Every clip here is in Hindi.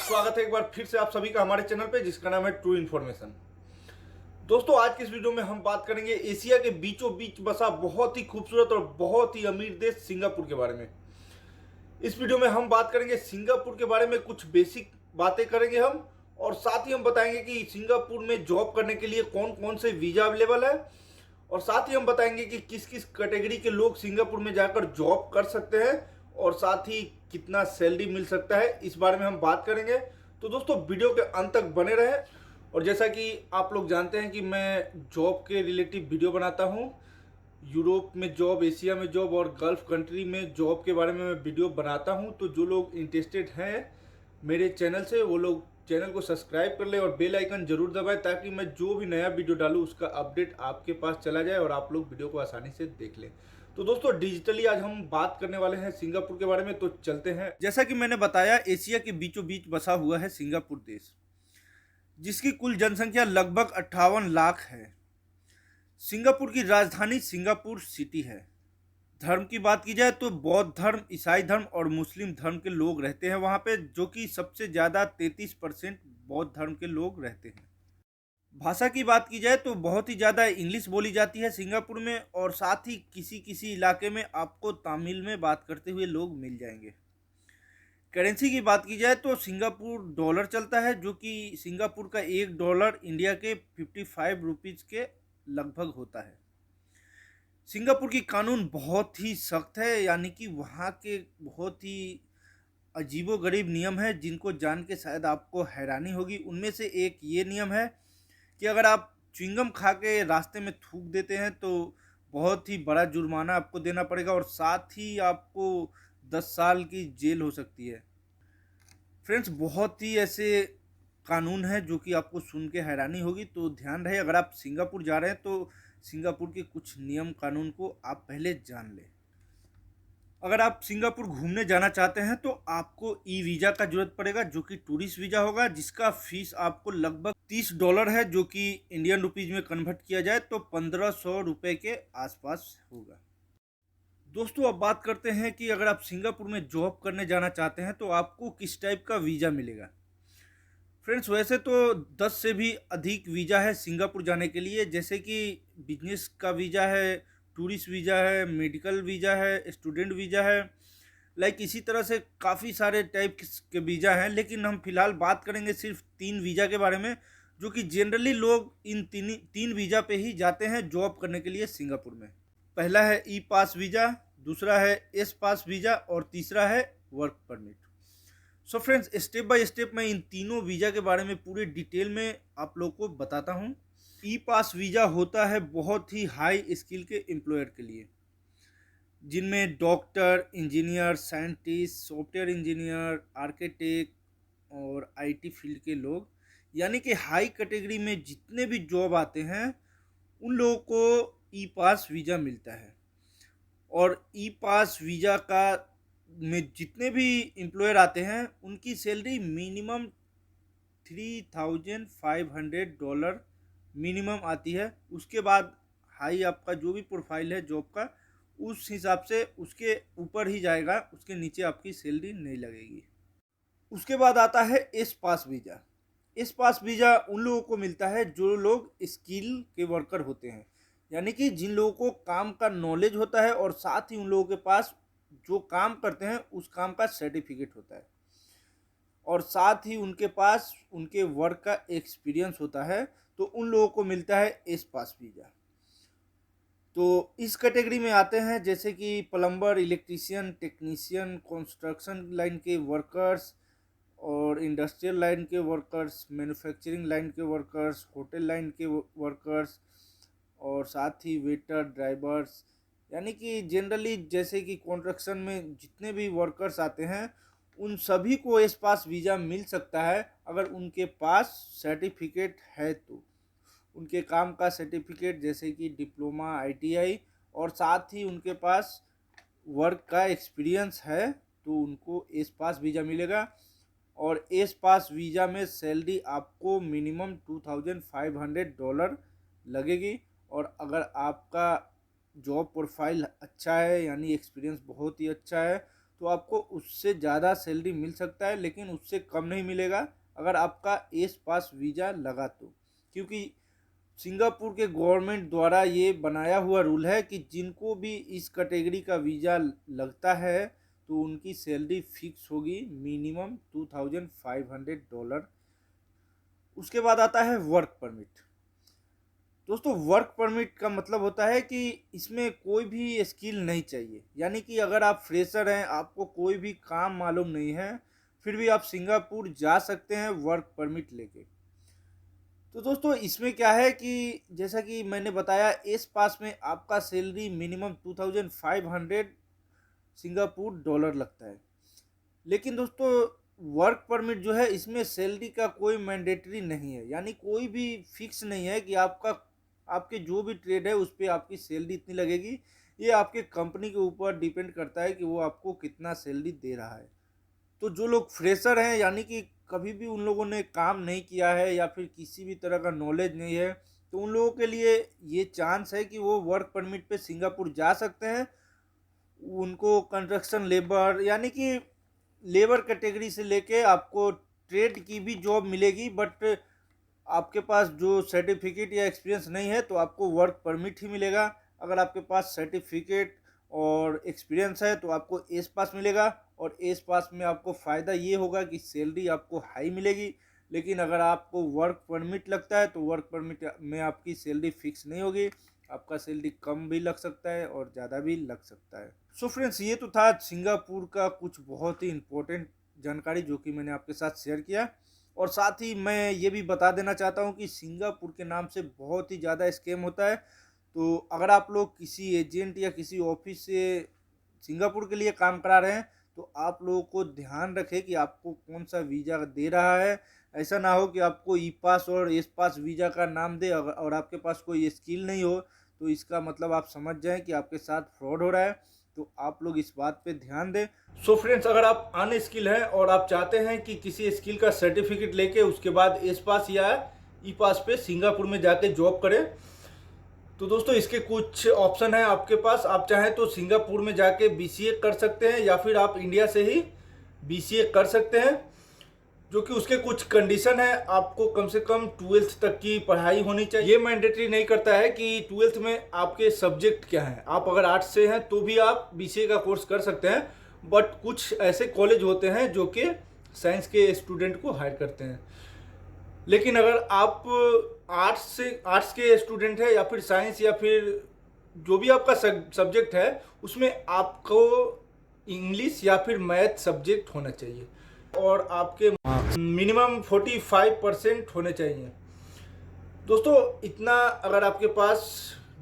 स्वागत है एक बार फिर से आप सभी का हमारे चैनल पे जिसका नाम है ट्रू इन्फॉर्मेशन। दोस्तों आज की इस वीडियो में हम बात करेंगे एशिया के बीचों बीच बसा बहुत ही खूबसूरत और बहुत ही अमीर देश सिंगापुर के बारे में। इस वीडियो में हम बात करेंगे सिंगापुर के बारे में, कुछ बेसिक बातें करेंगे हम, और साथ ही हम बताएंगे कि सिंगापुर में जॉब करने के लिए कौन कौन से वीजा अवेलेबल है, और साथ ही हम बताएंगे कि किस किस कैटेगरी के लोग सिंगापुर में जाकर जॉब कर सकते हैं और साथ ही कितना सैलरी मिल सकता है, इस बारे में हम बात करेंगे। तो दोस्तों वीडियो के अंत तक बने रहे। और जैसा कि आप लोग जानते हैं कि मैं जॉब के रिलेटिव वीडियो बनाता हूं, यूरोप में जॉब, एशिया में जॉब और गल्फ कंट्री में जॉब के बारे में मैं वीडियो बनाता हूं। तो जो लोग इंटरेस्टेड हैं मेरे चैनल से वो लोग चैनल को सब्सक्राइब कर ले और बेल आइकन जरूर दबाएं ताकि मैं जो भी नया वीडियो डालूं उसका अपडेट आपके पास चला जाए और आप लोग वीडियो को आसानी से देख लें। तो दोस्तों डिजिटली आज हम बात करने वाले हैं सिंगापुर के बारे में, तो चलते हैं। जैसा कि मैंने बताया, एशिया के बीचों बीच बसा हुआ है सिंगापुर देश, जिसकी कुल जनसंख्या लगभग 58 लाख है। सिंगापुर की राजधानी सिंगापुर सिटी है। धर्म की बात की जाए तो बौद्ध धर्म, ईसाई धर्म और मुस्लिम धर्म के लोग रहते हैं वहाँ पे, जो कि सबसे ज़्यादा 33% बौद्ध धर्म के लोग रहते हैं। भाषा की बात की जाए तो बहुत ही ज़्यादा इंग्लिश बोली जाती है सिंगापुर में, और साथ ही किसी किसी इलाके में आपको तमिल में बात करते हुए लोग मिल जाएंगे। करेंसी की बात की जाए तो सिंगापुर डॉलर चलता है, जो कि सिंगापुर का $1 इंडिया के 55 रुपीज़ के लगभग होता है। सिंगापुर की कानून बहुत ही सख्त है, यानी कि वहाँ के बहुत ही अजीबोगरीब नियम है जिनको जान के शायद आपको हैरानी होगी। उनमें से एक ये नियम है कि अगर आप च्युइंगम खा के रास्ते में थूक देते हैं तो बहुत ही बड़ा जुर्माना आपको देना पड़ेगा, और साथ ही आपको 10 साल की जेल हो सकती है। फ्रेंड्स, बहुत ही ऐसे कानून है जो कि आपको सुन के हैरानी होगी, तो ध्यान रहे अगर आप सिंगापुर जा रहे हैं तो सिंगापुर के कुछ नियम कानून को आप पहले जान लें। अगर आप सिंगापुर घूमने जाना चाहते हैं तो आपको ई वीज़ा का जरूरत पड़ेगा, जो कि टूरिस्ट वीज़ा होगा, जिसका फीस आपको लगभग $30 है, जो कि इंडियन रुपीज़ में कन्वर्ट किया जाए तो 1500 रुपये के आसपास होगा। दोस्तों अब बात करते हैं कि अगर आप सिंगापुर में जॉब करने जाना चाहते हैं तो आपको किस टाइप का वीज़ा मिलेगा। फ्रेंड्स, वैसे तो 10 से भी अधिक वीज़ा है सिंगापुर जाने के लिए, जैसे कि बिजनेस का वीज़ा है, टूरिस्ट वीज़ा है, मेडिकल वीज़ा है, स्टूडेंट वीज़ा है। इसी तरह से काफ़ी सारे टाइप के वीज़ा हैं, लेकिन हम फिलहाल बात करेंगे सिर्फ 3 वीज़ा के बारे में, जो कि जनरली लोग इन तीन वीज़ा पे ही जाते हैं जॉब करने के लिए सिंगापुर में। पहला है ई पास वीज़ा, दूसरा है एस पास वीज़ा और तीसरा है work permit. So friends, step by step मैं इन तीनों वीज़ा के बारे में पूरे डिटेल में आप लोग को बताता हूँ। ई पास वीज़ा होता है बहुत ही हाई स्किल के एम्प्लॉयर के लिए, जिनमें doctor, engineer, scientist, software engineer, architect और आईटी फील्ड के लोग, यानी कि हाई कैटेगरी में जितने भी जॉब आते हैं उन लोगों को ई पास वीज़ा मिलता है। और ई पास वीज़ा का में जितने भी एम्प्लॉयर आते हैं उनकी सैलरी मिनिमम $3,500 मिनिमम आती है। उसके बाद हाई आपका जो भी प्रोफाइल है जॉब का, उस हिसाब से उसके ऊपर ही जाएगा, उसके नीचे आपकी सैलरी नहीं लगेगी। उसके बाद आता है एस पास वीज़ा। एस पास वीज़ा उन लोगों को मिलता है जो लोग स्किल के वर्कर होते हैं, यानी कि जिन लोगों को काम का नॉलेज होता है और साथ ही उन लोगों के पास जो काम करते हैं उस काम का सर्टिफिकेट होता है, और साथ ही उनके पास उनके वर्क का एक्सपीरियंस होता है, तो उन लोगों को मिलता है एस पास वीज़ा। तो इस कैटेगरी में आते हैं जैसे कि plumber, electrician, technician, construction line के वर्कर्स और इंडस्ट्रियल लाइन के वर्कर्स, मैन्युफैक्चरिंग लाइन के वर्कर्स, होटल लाइन के वर्कर्स, और साथ ही वेटर, ड्राइवर्स, यानी कि जनरली जैसे कि कंस्ट्रक्शन में जितने भी वर्कर्स आते हैं उन सभी को एस पास वीज़ा मिल सकता है अगर उनके पास सर्टिफिकेट है। तो उनके काम का सर्टिफिकेट जैसे कि डिप्लोमा, आईटीआई, और साथ ही उनके पास वर्क का एक्सपीरियंस है, तो उनको एस पास वीज़ा मिलेगा। और एस पास वीज़ा में सैलरी आपको मिनिमम $2,500 लगेगी, और अगर आपका जॉब प्रोफाइल अच्छा है यानी एक्सपीरियंस बहुत ही अच्छा है तो आपको उससे ज़्यादा सैलरी मिल सकता है, लेकिन उससे कम नहीं मिलेगा अगर आपका एस पास वीज़ा लगा तो। क्योंकि सिंगापुर के गवर्नमेंट द्वारा ये बनाया हुआ रूल है कि जिनको भी इस कैटेगरी का वीज़ा लगता है तो उनकी सैलरी फिक्स होगी मिनिमम $2500। उसके बाद आता है वर्क परमिट। दोस्तों, वर्क परमिट का मतलब होता है कि इसमें कोई भी स्किल नहीं चाहिए, यानी कि अगर आप फ्रेशर हैं, आपको कोई भी काम मालूम नहीं है, फिर भी आप सिंगापुर जा सकते हैं वर्क परमिट लेके। तो दोस्तों, इसमें क्या है कि जैसा कि मैंने बताया, इस पास में आपका सैलरी मिनिमम 2500 सिंगापुर डॉलर लगता है। लेकिन दोस्तों, वर्क परमिट जो है इसमें सैलरी का कोई मैंडेटरी नहीं है, यानी कोई भी फिक्स नहीं है कि आपके जो भी ट्रेड है उस पर आपकी सैलरी इतनी लगेगी। ये आपके कंपनी के ऊपर डिपेंड करता है कि वो आपको कितना सैलरी दे रहा है। तो जो लोग फ्रेशर हैं, यानी कि कभी भी उन लोगों ने काम नहीं किया है या फिर किसी भी तरह का नॉलेज नहीं है, तो उन लोगों के लिए ये चांस है कि वो वर्क परमिट पे सिंगापुर जा सकते हैं। उनको कंस्ट्रक्शन लेबर, यानी कि लेबर कैटेगरी से लेके आपको ट्रेड की भी जॉब मिलेगी, बट आपके पास जो सर्टिफिकेट या एक्सपीरियंस नहीं है तो आपको वर्क परमिट ही मिलेगा। अगर आपके पास सर्टिफिकेट और एक्सपीरियंस है तो आपको एस पास मिलेगा, और एस पास में आपको फ़ायदा ये होगा कि सैलरी आपको हाई मिलेगी। लेकिन अगर आपको वर्क परमिट लगता है तो वर्क परमिट में आपकी सैलरी फिक्स नहीं होगी, आपका सैलरी कम भी लग सकता है और ज़्यादा भी लग सकता है। सो फ्रेंड्स, ये तो था सिंगापुर का कुछ बहुत ही इम्पोर्टेंट जानकारी जो कि मैंने आपके साथ शेयर किया। और साथ ही मैं ये भी बता देना चाहता हूँ कि सिंगापुर के नाम से बहुत ही ज़्यादा स्कैम होता है। तो अगर आप लोग किसी एजेंट या किसी ऑफिस से सिंगापुर के लिए काम करा रहे हैं तो आप लोगों को ध्यान रखें कि आपको कौन सा वीज़ा दे रहा है। ऐसा ना हो कि आपको ई पास और एस पास वीज़ा का नाम दे और आपके पास कोई स्किल नहीं हो, तो इसका मतलब आप समझ जाएं कि आपके साथ फ्रॉड हो रहा है। तो आप लोग इस बात पे ध्यान दें। सो फ्रेंड्स, अगर आप अनस्किल हैं और आप चाहते हैं कि किसी स्किल का सर्टिफिकेट लेके उसके बाद एस पास या ई पास पे सिंगापुर में जाके जॉब करें, तो दोस्तों इसके कुछ ऑप्शन है आपके पास। आप चाहें तो सिंगापुर में जाके बीसीए कर सकते हैं, या फिर आप इंडिया से ही बीसीए कर सकते हैं, जो कि उसके कुछ कंडीशन है। आपको कम से कम 12th तक की पढ़ाई होनी चाहिए। ये मैंडेटरी नहीं करता है कि 12th में आपके सब्जेक्ट क्या हैं। आप अगर आर्ट्स से हैं तो भी आप बीसीए का कोर्स कर सकते हैं, बट कुछ ऐसे कॉलेज होते हैं जो कि साइंस के स्टूडेंट को हायर करते हैं। लेकिन अगर आप आर्ट्स के स्टूडेंट है या फिर साइंस या फिर जो भी आपका सब्जेक्ट है, उसमें आपको इंग्लिश या फिर मैथ सब्जेक्ट होना चाहिए और आपके मिनिमम 45% होने चाहिए। दोस्तों, इतना अगर आपके पास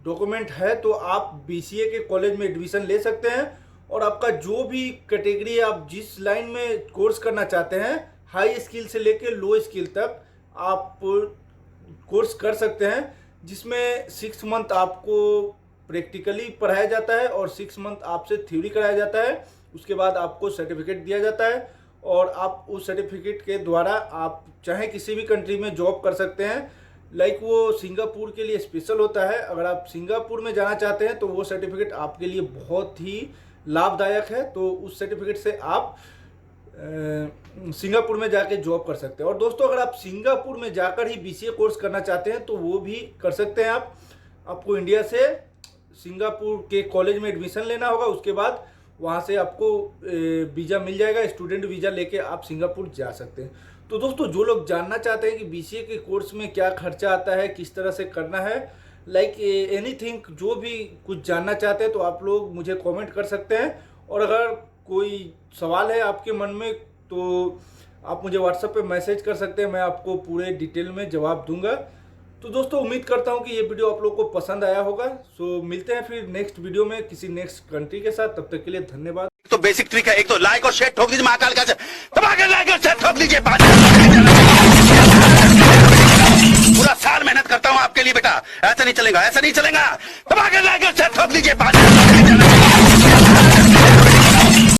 डॉक्यूमेंट है तो आप बीसीए के कॉलेज में एडमिशन ले सकते हैं, और आपका जो भी कैटेगरी है, आप जिस लाइन में कोर्स करना चाहते हैं, हाई स्किल से लेके लो स्किल तक आप कोर्स कर सकते हैं, जिसमें 6 मंथ आपको प्रैक्टिकली पढ़ाया जाता है और 6 मंथ आपसे थ्योरी कराया जाता है। उसके बाद आपको सर्टिफिकेट दिया जाता है, और आप उस सर्टिफिकेट के द्वारा आप चाहे किसी भी कंट्री में जॉब कर सकते हैं। लाइक वो सिंगापुर के लिए स्पेशल होता है। अगर आप सिंगापुर में जाना चाहते हैं तो वो सर्टिफिकेट आपके लिए बहुत ही लाभदायक है। तो उस सर्टिफिकेट से आप सिंगापुर में जाके जॉब कर सकते हैं। और दोस्तों, अगर आप सिंगापुर में जाकर ही बीसीए कोर्स करना चाहते हैं तो वो भी कर सकते हैं। आपको इंडिया से सिंगापुर के कॉलेज में एडमिशन लेना होगा, उसके बाद वहाँ से आपको वीज़ा मिल जाएगा। स्टूडेंट वीज़ा लेके आप सिंगापुर जा सकते हैं। तो दोस्तों, जो लोग जानना चाहते हैं कि बीसीए के कोर्स में क्या खर्चा आता है, किस तरह से करना है, लाइक एनीथिंग, जो भी कुछ जानना चाहते हैं, तो आप लोग मुझे कमेंट कर सकते हैं। और अगर कोई सवाल है आपके मन में तो आप मुझे व्हाट्सएप पे मैसेज कर सकते हैं, मैं आपको पूरे डिटेल में जवाब दूंगा। तो दोस्तों, उम्मीद करता हूं कि ये वीडियो आप लोग को पसंद आया होगा। सो मिलते हैं फिर नेक्स्ट वीडियो में किसी नेक्स्ट कंट्री के साथ। तब तक के लिए धन्यवाद। तो बेसिक ट्रिक है, एक तो लाइक और शेयर ठोक दीजिए, महाकाल का लाइक और शेयर ठोक दीजिए। पूरा साल मेहनत करता हूं आपके लिए बेटा, ऐसा नहीं चलेगा, ऐसा नहीं चलेगा। लाइक और शेयर ठोक दीजिए।